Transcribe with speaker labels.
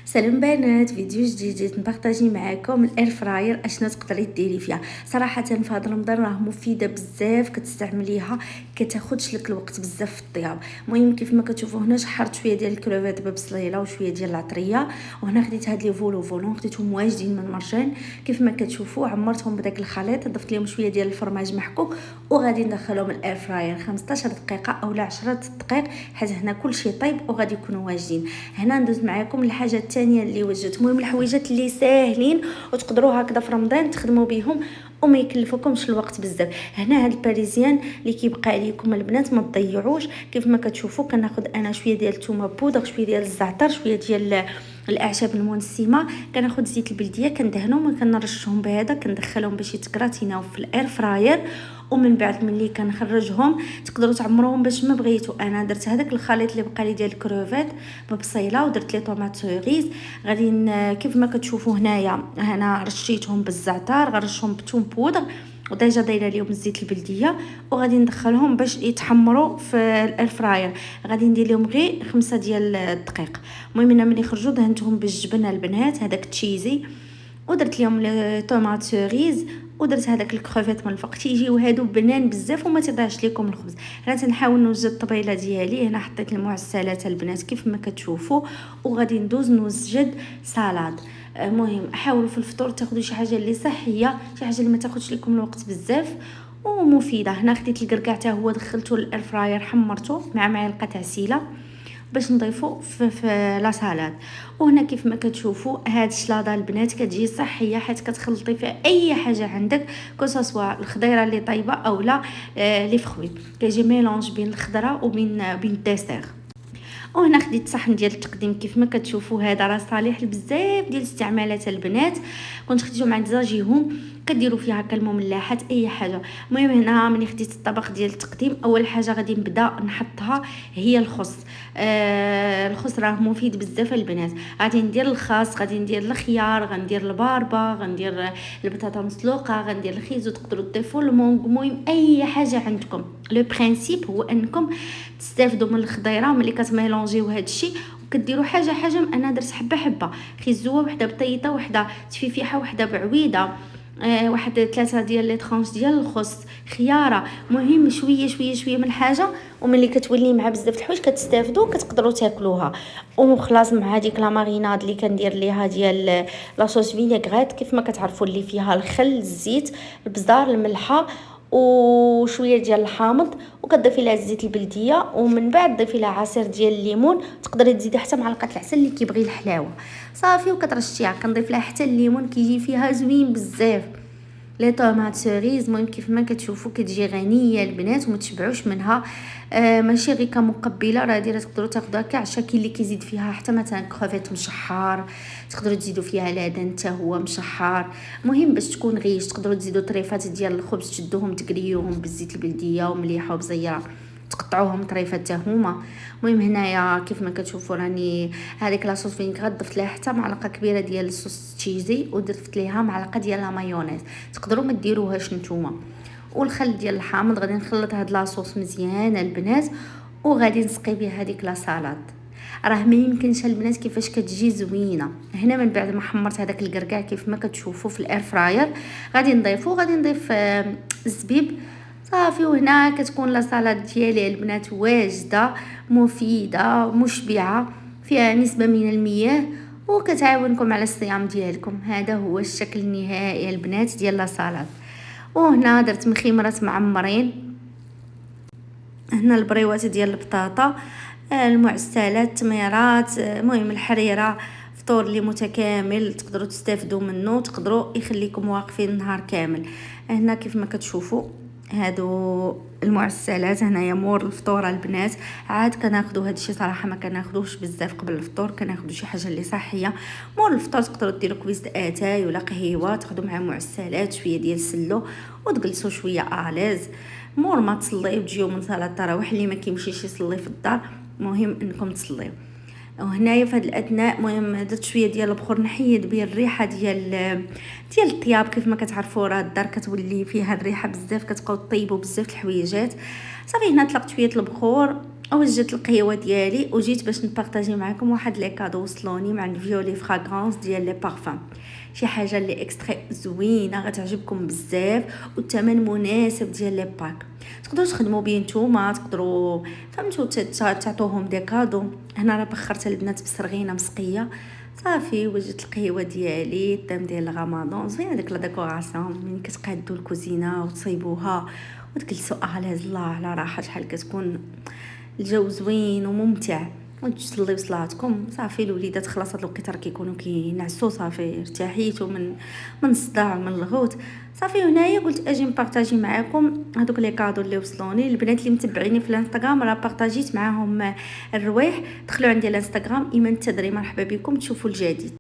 Speaker 1: سلام بنات، فيديو جديد جيت نبارطاجي معاكم الاير فراير اشنو تقدري ديري فيها. صراحه في هذا رمضان راه مفيده بزاف، كتستعمليها كتاخذش لك الوقت بزاف في الطياب. المهم كيف ما كتشوفوا هنا شحرت شويه ديال الكروفيت ببصليله وشويه ديال العطريه، وهنا خديت هاد لي فولون خديتهم واجدين من مرجان. كيف ما كتشوفوا عمرتهم بداك الخليط، ضفت لهم شويه ديال الفرماج محكوك وغادي ندخلهم الاير فراير 15 دقيقه اولا 10 دقائق حيت هنا كلشي طيب وغادي يكونوا واجدين. هنا ندوز معكم الحاجه الثانيه اللي وجدت. المهم الحويجات اللي ساهلين وتقدروا هكذا في رمضان تخدموا بهم وما يكلفوكمش الوقت بزاف. هنا هاد الباريزيان اللي كيبقى عليكم البنات ما تضيعوش. كيف ما كتشوفوا كناخذ انا شويه ديال الثومه بودر، شويه ديال الزعتر، شويه ديال الاعشاب المنسمه، كناخذ زيت البلديه كندهنهم وكنرشهم بهذا، كندخلهم باش يتكراتيناو في الاير فراير. ومن بعد ملي كنخرجهم تقدروا تعمروهم باش ما بغيتوا. انا درت هذاك الخليط اللي بقى لي ديال الكروفيت ببصيله ودرت لي طوماط سوريز غادي كيف ما كتشوفوا هنايا هنا رشيتهم بالزعتر، غنرشهم بثوم بودر وديجا دايره ليهم الزيت البلديه وغادي ندخلهم باش يتحمروا في الاير فراير. غادي ندير لهم غير 5 ديال الدقائق. المهم انا ملي خرجوا دهنتهم بالجبن البنات هذاك تشيزي، ودرت لهم لي طوماط سوريز ودرت هذاك الكروفيت من الفوق. تيجيو هادو بنان بزاف وما تضيعش لكم الخبز. انا تنحاول نوجد الطبيله ديالي. هنا حطيت المعسلات البنات كيف ما كتشوفوا، وغادي ندوز نوجد سالاد. المهم حاولوا في الفطور تاخذوا شي حاجه اللي صحيه، شي حاجه اللي ما تاخذش لكم الوقت بزاف ومفيده. هنا خديت الكركاع حتى هو دخلته للاير فراير، حمرته مع معلقه عسيله باش نضيفو في لا سالاد. وهنا كيف ما كتشوفوا هاد الشلاضه البنات كتجي صحيه حيت كتخلطي فيها اي حاجه عندك، كوسوا الخضيره اللي طايبه اولا لي فخوي، كيجي ميلونج بين الخضره وبين الديسير. وهنا خديت صحن ديال التقديم كيف ما كتشوفوا، هذا راه صالح لبزاف ديال الاستعمالات البنات. كنت خديتهم عند زاجيهم كديروا فيها هكا المملحات اي حاجه. المهم هنا ملي خديت الطبق ديال التقديم اول حاجه غادي نبدا نحطها هي الخس. الخس راه مفيد بزاف البنات. غادي ندير الخاص، غادي ندير الخيار، غندير الباربه، غندير البطاطا مسلوقه، غندير الخيزو، تقدروا تضيفوا المونغ. المهم اي حاجه عندكم. لو برينسيپ هو انكم تستافدوا من الخضيره ملي كتميلونجيو هذا الشيء وكديروا حاجه حاجه. انا درت حبه حبه خيزوه، وحده بطيطه، وحده تفيفيحه، وحده بعويده، واحد 3 ديال لي طرونش ديال الخس، خياره. مهم شويه شويه شويه من حاجه، وملي كتولي مع بزاف الحوايج كتستافدوا كتقدروا تاكلوها. وخلاص مع هذيك لا ماريناد اللي كندير ليها ديال لا صوص فينيغريت كيف ما كتعرفوا، اللي فيها الخل، الزيت، البزار، الملحه وشويه ديال الحامض، وكتضيفي لها الزيت البلديه، ومن بعد ضيفي لها عصير ديال الليمون. تقدري تزيدي حتى معلقه العسل اللي كيبغي الحلاوه صافي وكترشيها. كنضيف لها حتى الليمون كيجي فيها زوين بزاف. لي طوماط سوريز المهم كيف ما كتشوفوا كتجي غنيه البنات وما تشبعوش منها. ماشي غير كمقبله، راه ديرها تقدروا تاخذوها كعشا. كاين اللي كيزيد فيها حتى مثلا كروفيت مشحار، تقدروا تزيدوا فيها لادان حتى هو مشحار. المهم باش تكون غيش تقدروا تزيدوا طريفات ديال الخبز، تشدوهم تقريوهم بالزيت البلديه ومليحه وبزيره، تقطعوهم طريفات حتى هما. المهم هنايا كيف ما كتشوفوا راني هذيك لاصوص فينيغريت ضفت لها حتى معلقه كبيره ديال الصوص تشيزي، ودرت ليها معلقه ديال لا مايونيز، تقدروا ما ديروهاش نتوما. والخل ديال الحامض. غادي نخلط هاد لاصوص مزيان البنات وغادي نسقي بها هذيك لا سالاد. راه ما يمكنش البنات كيفاش كتجي زوينه. هنا من بعد ما حمرت هذاك الكركاع كيف ما كتشوفوا في الاير فراير غادي نضيف الزبيب صافي. وهنا كتكون لا سالاد ديالي البنات واجده مفيده مشبعه، فيها نسبه من المياه وكتعاونكم على الصيام ديالكم. هذا هو الشكل النهائي البنات ديال لا سالاد. وهنا درت مخيمرات معمرين، هنا البريوات ديال البطاطا، المعسلات، التميرات، المهم الحريره. فطور اللي متكامل تقدروا تستافدوا منه، تقدروا يخليكم واقفين النهار كامل. هنا كيف ما كتشوفوا هادو المعسلات هنايا مور الفطور البنات. عاد كناخذوا هادشي صراحه ما كناخذوش بزاف قبل الفطور، كناخذوا شي حاجه اللي صحيه. مور الفطور تقدروا ديروا كويس اتاي ولا قهيوه، تاخذوا معها معسلات شويه ديال السلو وتجلسوا شويه اليز. مور ما تصليو تجيو من صلاه التراويح اللي ما كيمشيش يصلي في الدار مهم انكم تصليو. وهنايا في هذا الاثناء المهم درت شويه ديال البخور نحيد به الريحه ديال الطياب. كيف ما كتعرفوا راه الدار كتولي فيها الريحه بزاف، كتبقاو طيبوا بزاف الحويجات صافي. هنا طلقت شويه البخور وجدت القهيوه ديالي وجيت باش نبارطاجي معكم واحد لي كادو وصلوني مع الفيولي فراغرانس ديال لي بارفان. شي حاجه اللي اكستري زوينه غتعجبكم بزاف، والثمن مناسب ديال لي باك. تقدروا تخدموا بيه نتوما، تقدروا فهمتوا تعطوهم دي كادو. هنا راه بخرت البنات بسرغينه مسقيه. صافي وجدت القهوه ديالي، الطيم ديال رمضان زوينه، ديك لا ديكوراسيون ملي كتقادوا الكوزينه وتصيبوها وتجلسوا الاز الله على راحه، شحال كتكون الجو زوين وممتع. وتصليو صلاتكم صافي. الوليدات خلاص هاد الوقيته راه كيكونوا كينعسوا، صافي ارتاحيتوا من الصداع ومن الغوت. صافي هنايا قلت اجي نبارطاجي معكم هذوك لي كادو اللي وصلوني. البنات اللي متبعيني في الانستغرام راه بارطاجيت معاهم الروايح، دخلوا عندي الانستغرام ايمان التدري، مرحبا بكم تشوفوا الجديد.